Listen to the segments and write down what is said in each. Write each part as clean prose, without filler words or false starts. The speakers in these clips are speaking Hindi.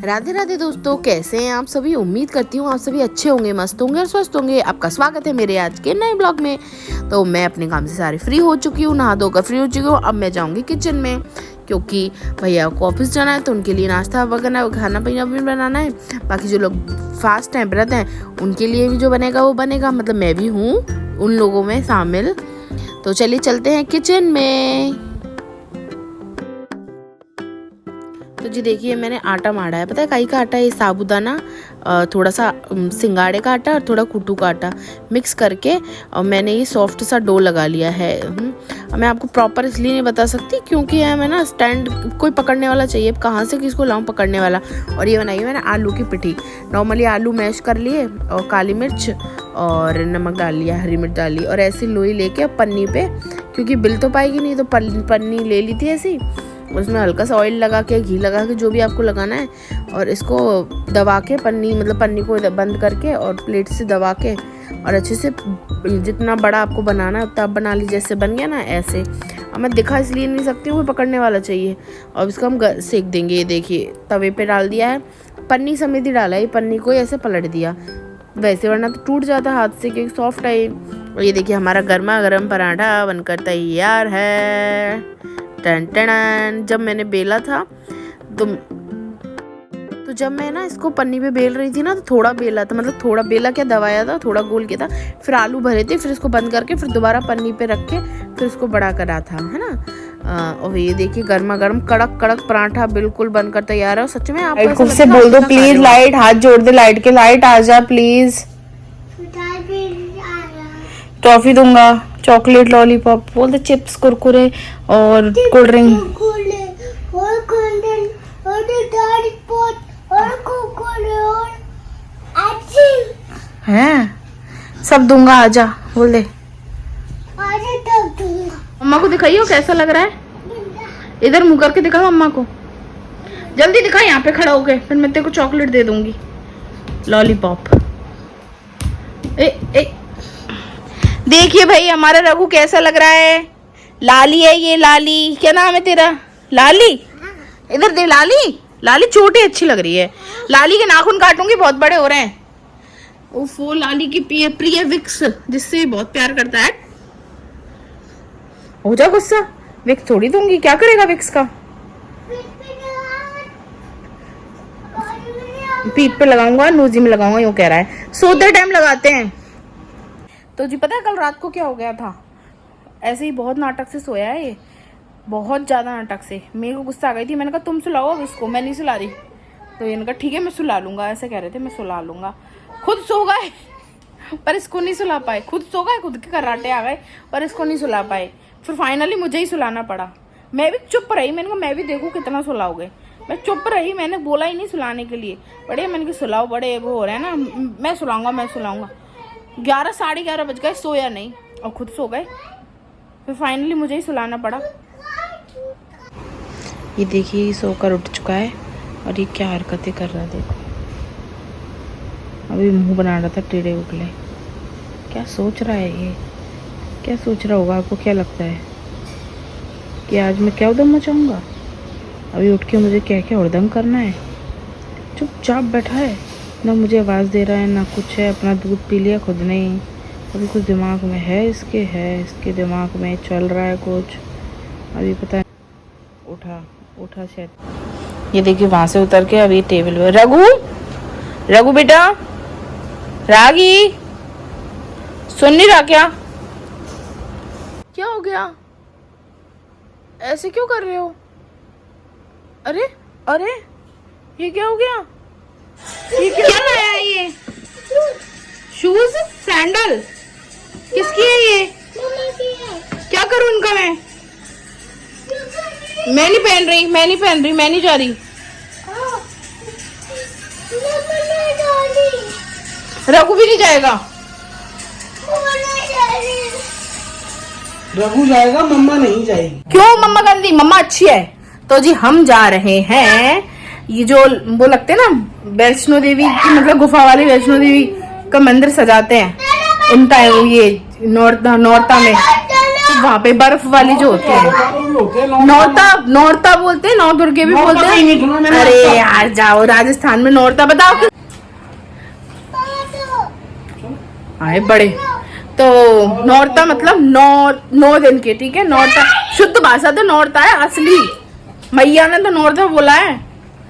राधे राधे दोस्तों, कैसे हैं आप सभी। उम्मीद करती हूँ आप सभी अच्छे होंगे, मस्त होंगे और स्वस्थ होंगे। आपका स्वागत है मेरे आज के नए ब्लॉग में। तो मैं अपने काम से सारी फ्री हो चुकी हूँ, नहा धोकर फ्री हो चुकी हूँ। अब मैं जाऊँगी किचन में, क्योंकि भैया को ऑफिस जाना है, तो उनके लिए नाश्ता वगैरह खाना पीना भी बनाना है। बाकी जो लोग फास्ट हैं, व्रत हैं, उनके लिए भी जो बनेगा वो बनेगा। मतलब मैं भी हूँ उन लोगों में शामिल। तो चलिए चलते हैं किचन में। तो जी देखिए, मैंने आटा माड़ा है। पता है काई का आटा है? ये साबूदाना, थोड़ा सा सिंगाड़े का आटा और थोड़ा कुट्टू का आटा मिक्स करके और मैंने ये सॉफ्ट सा डो लगा लिया है। मैं आपको प्रॉपर इसलिए नहीं बता सकती क्योंकि हमें ना स्टैंड कोई पकड़ने वाला चाहिए। कहाँ से किसको लाऊं पकड़ने वाला। और ये बनाई मैंने आलू की पिठी। नॉर्मली आलू मैश कर लिए और काली मिर्च और नमक डाल लिया, हरी मिर्च डाल ली और ऐसी लोई लेके पन्नी पे, क्योंकि बिल तो पाएगी नहीं, तो पन्नी ले ली थी ऐसी। उसमें हल्का सा ऑयल लगा के, घी लगा के, जो भी आपको लगाना है, और इसको दबा के पन्नी को बंद करके और प्लेट से दबा के और अच्छे से जितना बड़ा आपको बनाना है उतना आप बना लीजिए। जैसे बन गया ना ऐसे। अब मैं दिखा इसलिए नहीं सकती हूँ, पकड़ने वाला चाहिए। और इसको हम सेक देंगे। ये देखिए तवे पे डाल दिया है, पन्नी समेत ही डाला है। पन्नी को ऐसे पलट दिया, वैसे वरना तो टूट जाता हाथ से, क्योंकि सॉफ्ट है। और ये देखिए हमारा गर्मा गर्म पराठा बनकर तैयार है। टन टन। जब मैंने बेला था तो जब मैं ना इसको पन्नी पे बेल रही थी ना, तो थोड़ा बेला था, मतलब थोड़ा बेला क्या दबाया था, थोड़ा गोल किया था। फिर आलू भरे थे, फिर इसको बंद करके फिर दोबारा पन्नी पे रख के फिर इसको बड़ा करा था, है ना। और ये देखिए गर्मा गर्म कड़क कड़क पराठा बिल्कुल बनकर तैयार है। और सच में आप खुद से बोल दो प्लीज, लाइट हाथ जोड़ दे, लाइट के लाइट आ जा प्लीज। टॉफी दूंगा, चॉकलेट, लॉलीपॉप, बोल दे, चिप्स, कुरकुरे और कोल्ड ड्रिंक है, सब दूंगा। आजा बोल दे। मम्मा को दिखाइयो कैसा लग रहा है। इधर मुंह करके दिखाओ मम्मा को, जल्दी दिखा यहाँ पे खड़ा होके, फिर मैं तेरे को चॉकलेट दे दूंगी, लॉलीपॉप। देखिए भाई हमारा रघु कैसा लग रहा है। लाली है ये, लाली। क्या नाम है तेरा? लाली। इधर दे लाली। लाली छोटी अच्छी लग रही है। लाली के नाखून काटूंगी, बहुत बड़े हो रहे हैं। वो लाली की प्रिय विक्स, जिससे बहुत प्यार करता है। हो जा गुस्सा, विक्स थोड़ी दूंगी। क्या करेगा विक्स का? पीठ पे लगाऊंगा, नोजी में लगाऊंगा, यूं कह रहा है। सोते टाइम लगाते हैं। तो जी पता है कल रात को क्या हो गया था? ऐसे ही बहुत नाटक से सोया है ये, बहुत ज्यादा नाटक से। मेरे को गुस्सा आ गई थी, मैंने कहा तुम सुलाओ अब इसको, मैं नहीं सुला रही। तो इन्होंने कहा ठीक है मैं सुला लूंगा, ऐसे कह रहे थे, मैं सुला लूंगा। खुद सो गए पर इसको नहीं सुला पाए। खुद सो गए, खुद के कराटे आ गए, पर इसको नहीं सुला पाए। फिर फाइनली मुझे ही सुलाना पड़ा। मैं भी चुप रही, मैंने कहा मैं भी देखूँ कितना सुलाओगे। मैं चुप रही, मैंने बोला ही नहीं सुलाने के लिए। बड़े मैंने कहा सुलाओ, बड़े वो हो रहे हैं ना, मैं सुलाऊंगा। 11 साढ़े 11 बज गए, सोया नहीं और खुद सो गए। फिर फाइनली मुझे ही सुलाना पड़ा। ये देखिए सोकर उठ चुका है और ये क्या हरकतें कर रहा है, देखो। अभी मुंह बना रहा था टेढ़े उगले। क्या सोच रहा है ये? क्या सोच रहा होगा? आपको क्या लगता है कि आज मैं क्या उधम मचाऊंगा? अभी उठ के मुझे क्या क्या उधम करना है? चुपचाप बैठा है, ना मुझे आवाज़ दे रहा है ना कुछ है। अपना दूध पी लिया खुद नहीं। अभी कुछ दिमाग में है इसके दिमाग में चल रहा है कुछ, अभी पता है। उठा शायद। ये देखिए वहां से उतर के अभी टेबल पे। रघु बेटा, रागी सुन नहीं रहा क्या? क्या हो गया? ऐसे क्यों कर रहे हो? अरे ये क्या हो गया? ये क्या लाया है? ये शूज, सैंडल किसकी है ये? क्या करूं इनका मैं? मैं नहीं पहन रही, मैं नहीं जा रही। रघु भी नहीं जाएगा। रघु जाएगा, मम्मा नहीं जाएगी। क्यों? मम्मा गंदी, मम्मा अच्छी है। तो जी हम जा रहे हैं, ये जो वो लगते हैं ना वैष्णो देवी की, मतलब गुफा वाली वैष्णो देवी का मंदिर सजाते हैं इन टाइम, ये नौरता में। तो वहाँ पे बर्फ वाली जो होती है, नौरता बोलते हैं, नौ दुर्गे भी बोलते हैं। अरे यार जाओ, राजस्थान में नौरता बताओ। आए बड़े, तो नौरता मतलब 9 दिन के, ठीक है। नौरता शुद्ध भाषा तो नौरता है असली। मैया ने तो नौरता बोला है,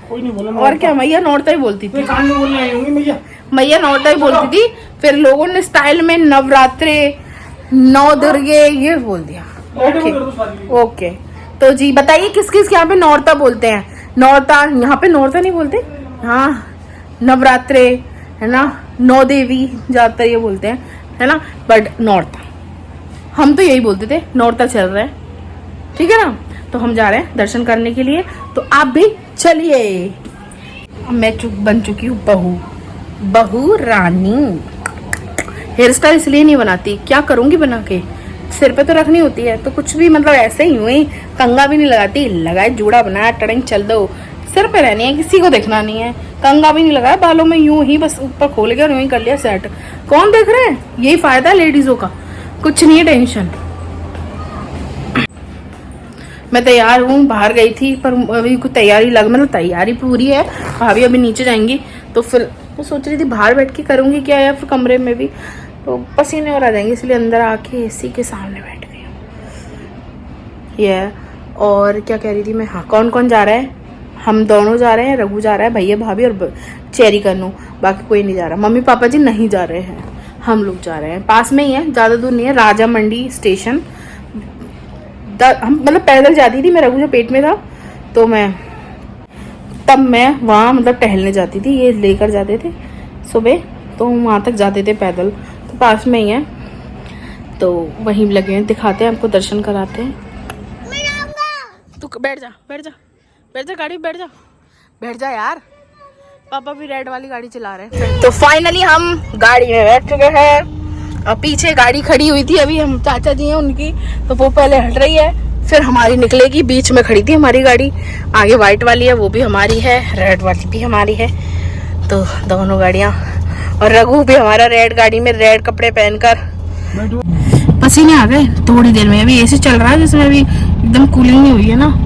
कोई नहीं बोला। और क्या, मैया नौरता ही बोलती थी। कान में बोलने आई होंगी मैया। मैया नौरता ही बोलती थी, फिर लोगों ने स्टाइल में नवरात्रे, 9 दुर्गे ये बोल दिया। ओके तो जी बताइए किस किस यहाँ पे नौरता बोलते हैं। नौरता, यहाँ पे नौरता नहीं बोलते, हाँ नवरात्रे है ना, 9 देवी ज्यादातर ये बोलते हैं, है ना। बट नौरता हम तो यही बोलते थे, नौरता चल रहा है, ठीक है ना। तो हम जा रहे हैं दर्शन करने के लिए, तो आप भी चलिए। मैं बन चुकी हूँ बहू रानी। हेयर स्टाइल इसलिए नहीं बनाती, क्या करूंगी बना के, सिर पे तो रखनी होती है, तो कुछ भी मतलब ऐसे ही हुई, कंगा भी नहीं लगाती, लगाए जूड़ा बनाया टड़ंग चल दो, सिर पे रहनी है, किसी को देखना नहीं है। कंगा भी नहीं लगाया, बालों में यूं ही बस ऊपर खोल के और यूं ही कर लिया सेट। कौन देख रहे हैं, यही फायदा है लेडीजों का, कुछ नहीं है टेंशन। मैं तैयार हूँ, बाहर गई थी पर अभी कुछ तैयारी मतलब तैयारी पूरी है। भाभी अभी नीचे जाएंगी, तो फिर मैं सोच रही थी बाहर बैठ के करूँगी क्या, या फिर कमरे में भी, तो पसीने और आ जाएंगे, इसलिए अंदर आके एसी के सामने बैठ गई हूँ। ये और क्या कह रही थी मैं, हाँ कौन कौन जा रहा है, हम दोनों जा रहे हैं, रघु जा रहा है, भैया भाभी और चेरी कन्नू, बाकी कोई नहीं जा रहा। मम्मी पापा जी नहीं जा रहे हैं, हम लोग जा रहे हैं। पास में ही है, ज़्यादा दूर नहीं है, राजा मंडी स्टेशन। हम मतलब पैदल जाती थी, मैं रघु जो पेट में था, तो मैं वहाँ मतलब टहलने जाती थी, ये लेकर जाते थे सुबह, तो वहाँ तक जाते थे पैदल, तो पास में ही है, तो वहीं लगे हैं, दिखाते हैं आपको, दर्शन कराते हैं। तू बैठ जा गाड़ी, बैठ जा यार, पापा भी रेड वाली गाड़ी चला रहे हैं। तो फाइनली हम गाड़ी में बैठ चुके हैं, और पीछे गाड़ी खड़ी हुई थी, अभी हम चाचा जी हैं उनकी, तो वो पहले हट रही है, फिर हमारी निकलेगी। बीच में खड़ी थी हमारी गाड़ी, आगे वाइट वाली है वो भी हमारी है, रेड वाली भी हमारी है, तो दोनों गाड़ियाँ। और रघु भी हमारा रेड गाड़ी में रेड कपड़े पहनकर। पसीने आ गए थोड़ी देर में, अभी एसी चल रहा है जिसमें अभी एकदम कूलिंग नहीं हुई है ना।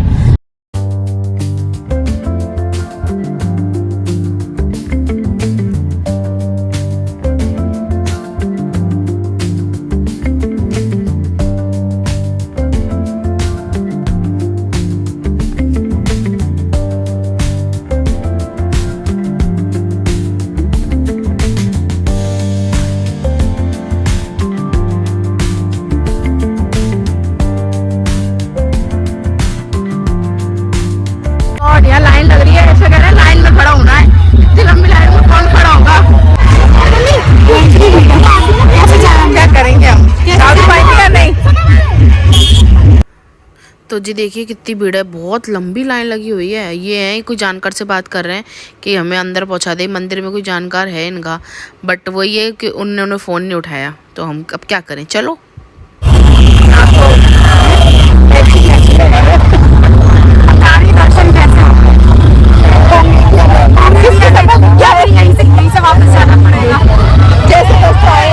लाइन लग रही है, ऐसे कह रहे हैं लाइन में खड़ा होना है, इतनी लंबी लाइन में कौन खड़ा होगा। क्या करेंगे हम, पाएंगे या नहीं। तो जी देखिए कितनी भीड़ है, बहुत लंबी लाइन लगी हुई है। ये है कोई जानकार से बात कर रहे हैं कि हमें अंदर पहुंचा दे, मंदिर में कोई जानकार है इनका, बट वो ये कि उन्होंने फ़ोन नहीं उठाया, तो हम अब क्या करें। चलो यहीं से वापस जाना पड़ेगा, जैसे दोस्तों आए।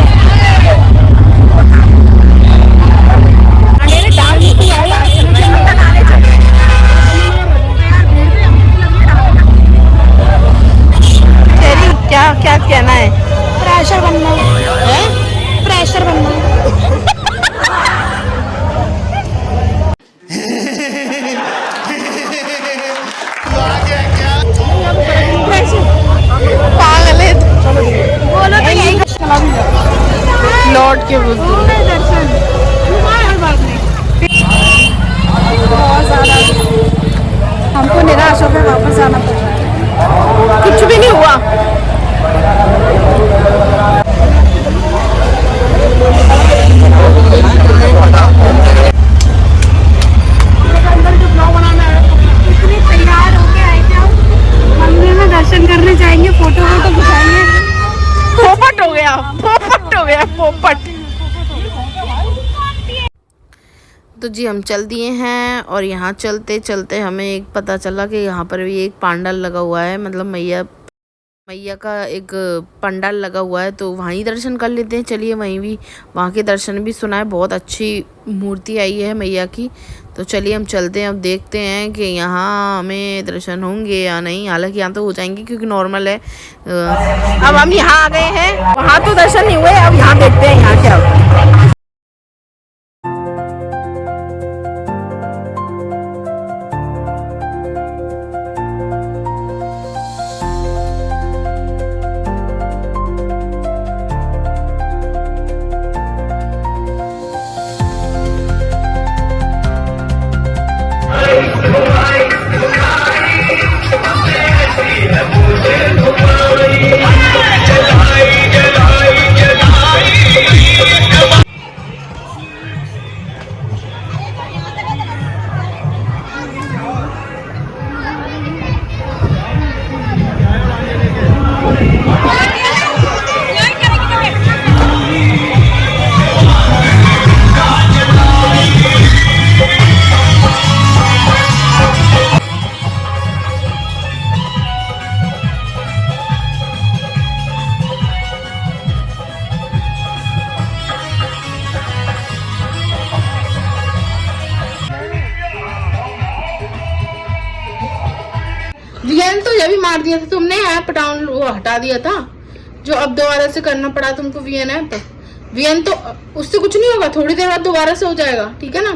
क्या क्या कहना है, प्रेशर बनना है, प्रेशर बनना पागल है, बोलो तो यही लौट के दर्शन बहुत ज्यादा, हमको निराश होकर वापस जाना पड़ा, कुछ भी नहीं हुआ। अंदर जो ब्लॉग बनाना है, इतनी तैयार होके आए थे हम, मंदिर में दर्शन करने जाएंगे, फोटो खिंचाएंगे, पोपट हो गया पोपट। तो जी हम चल दिए हैं, और यहाँ चलते चलते हमें एक पता चला कि यहाँ पर भी एक पांडाल लगा हुआ है, मतलब मैया मैया का एक पंडाल लगा हुआ है तो वहीं दर्शन कर लेते हैं। चलिए वहीं भी, वहाँ के दर्शन भी सुना है बहुत अच्छी मूर्ति आई है मैया की। तो चलिए हम चलते हैं, अब देखते हैं कि यहाँ हमें दर्शन होंगे या नहीं। हालांकि यहाँ तो हो जाएंगे क्योंकि नॉर्मल है। अब हम यहाँ आ गए हैं, वहाँ तो दर्शन नहीं हुए, अब यहाँ देखते हैं यहाँ क्या होता है। वियन तो ये भी मार दिया था तुमने, ऐप डाउन वो हटा दिया था जो अब दोबारा से करना पड़ा तुमको वियन ऐप। वियन तो उससे कुछ नहीं होगा, थोड़ी देर बाद दोबारा से हो जाएगा, ठीक है ना?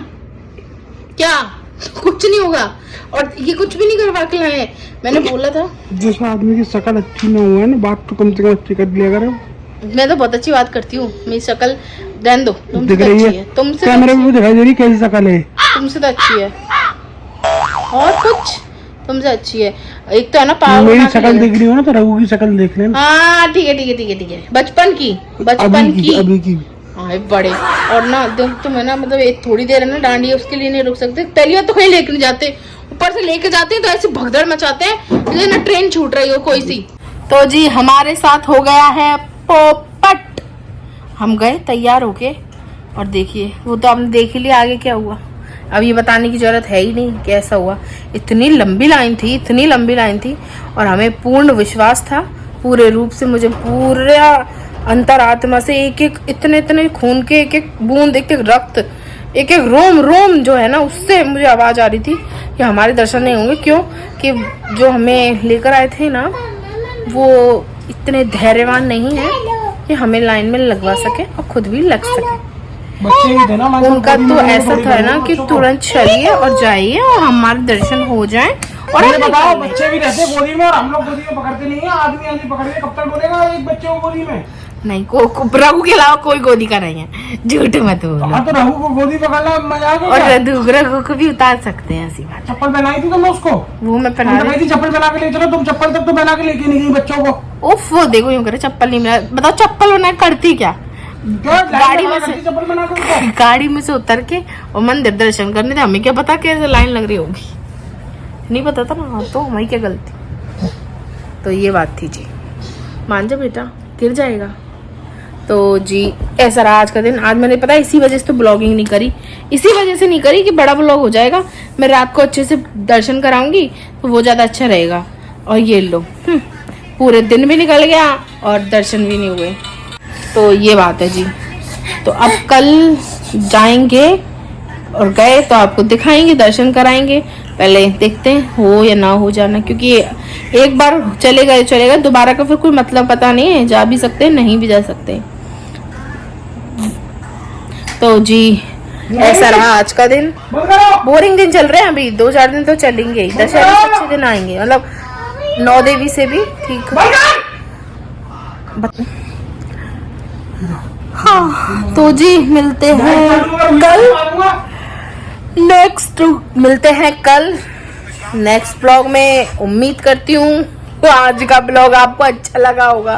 क्या कुछ नहीं होगा। और ये कुछ भी नहीं करवा के लाए, मैंने बोला था। जिस आदमी की शक्ल अच्छी ना हुआ ना, बात तो कम से कम अच्छी कर लिया करो। मैं तो बहुत अच्छी बात करती हूँ, मेरी शक्ल रहने दो, तुमसे दिख तो रही अच्छी है। तुमसे कैमरे में दिखाई दे रही कैसी शक्ल है? तुमसे तो अच्छी है, और कुछ तुमसे अच्छी है। एक तो है ना पाव मेरी शक्ल देख रही हो ना तो रघु की शक्ल देख लेना। हाँ ठीक है ठीक है ठीक है ठीक है, बचपन की अभी की हाँ बड़े। और ना तुम है ना, मतलब एक थोड़ी देर है ना डांडी उसके लिए नहीं रुक सकते। पहली बार तो कहीं लेके नहीं जाते, ऊपर से लेके जाते हैं तो ऐसे भगदड़ मचाते हैं जैसे ना ट्रेन छूट रही हो कोई सी। तो जी हमारे साथ हो गया है पोपट। हम गए तैयार होके और देखिए वो तो आपने देख ही लिया आगे क्या हुआ। अब ये बताने की जरूरत है ही नहीं कैसा हुआ। इतनी लंबी लाइन थी, इतनी लंबी लाइन थी, और हमें पूर्ण विश्वास था पूरे रूप से, मुझे पूरा अंतरात्मा से एक एक इतने इतने खून के एक एक बूंद, एक एक रक्त, एक एक रोम रोम जो है ना, उससे मुझे आवाज आ रही थी कि हमारे दर्शन नहीं होंगे। क्यों कि जो हमें लेकर आए थे ना वो इतने धैर्यवान नहीं है कि हमें लाइन में लगवा सके और खुद भी लग सके। बच्चे ही थे ना, उनका तो ऐसा था ना कि तुरंत चलिए और जाइए और हमारे दर्शन हो जाएं। और हम बताओ, बच्चे भी रहते गोदी में और हम लोग गोदी में पकड़ते नहीं है। आदमी आदमी पकड़ के कब तक बोलेगा एक बच्चे को गोदी में? नहीं रघु के अलावा कोई गोदी का नहीं है, झूठ मत बोलो। हाँ तो रघु को गोदी पकड़ना मजाक है। और रघु को भी उतार सकते हैं, ऐसी बात। चप्पल पहनाई थी तुमने उसको? वो मैं पहना रही थी, चप्पल पहना के ले चलो। तुम चप्पल तक तो पहना के लेके नहीं गई बच्चों को। उफ वो देखो यूं करे, चप्पल नहीं मिला। बताओ चप्पल बना करती क्या? गाड़ी में से उतर के और मंदिर दर्शन करने थे। हमें क्या पता कैसे लाइन लग रही होगी, नहीं पता था ना। तो हमारी क्या गलती। तो ये बात थी जी। मान जा बेटा, गिर जाएगा। तो जी ऐसा रहा आज का दिन। आज मैंने पता इसी वजह से तो ब्लॉगिंग नहीं करी, इसी वजह से नहीं करी कि बड़ा ब्लॉग हो जाएगा। मैं रात को अच्छे से दर्शन कराऊंगी तो वो ज़्यादा अच्छा रहेगा। और ये लो पूरे दिन भी निकल गया और दर्शन भी नहीं हुए। तो ये बात है जी। तो अब कल जाएंगे और गए तो आपको दिखाएंगे, दर्शन कराएंगे। पहले देखते हैं हो या ना हो जाना, क्योंकि एक बार चले गए दोबारा का फिर कोई मतलब पता नहीं है। जा भी सकते हैं, नहीं भी जा सकते। तो जी ऐसा रहा आज का दिन। बोरिंग दिन चल रहे हैं अभी, 2-4 दिन तो चलेंगे ही। दशहरे से अच्छे दिन आएंगे, मतलब 9 देवी से भी ठीक। हाँ तो जी मिलते हैं कल, मिलते हैं कल नेक्स्ट ब्लॉग में। उम्मीद करती हूँ आज का ब्लॉग आपको अच्छा लगा होगा।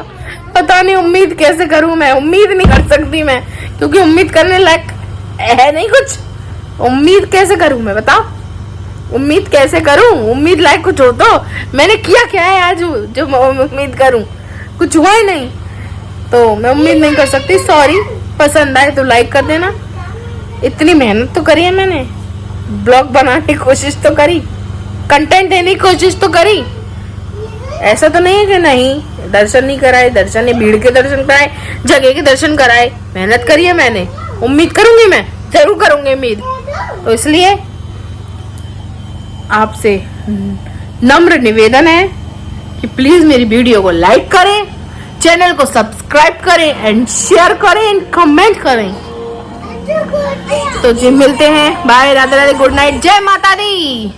पता नहीं उम्मीद कैसे करूँ, मैं उम्मीद नहीं कर सकती मैं, क्योंकि उम्मीद करने लायक है नहीं कुछ। उम्मीद कैसे करूँ मैं, बताओ उम्मीद कैसे करूँ? उम्मीद लायक कुछ हो तो। मैंने किया क्या है आज जो उम्मीद करूँ? कुछ हुआ ही नहीं, तो मैं उम्मीद नहीं कर सकती। सॉरी। पसंद आए तो लाइक कर देना। इतनी मेहनत तो करी है मैंने, ब्लॉग बनाने की कोशिश तो करी, कंटेंट देने की कोशिश तो करी। ऐसा तो नहीं है कि नहीं दर्शन नहीं कराए, दर्शन ने भीड़ के दर्शन कराए, जगह के दर्शन कराए, मेहनत करी है मैंने, उम्मीद करूंगी, मैं जरूर करूंगी उम्मीद। तो इसलिए आपसे नम्र निवेदन है कि प्लीज मेरी वीडियो को लाइक करें, चैनल को सब्सक्राइब करें एंड शेयर करें एंड कमेंट करें। तो जी मिलते हैं, bye, Radhe Radhe, good night, जय माता दी।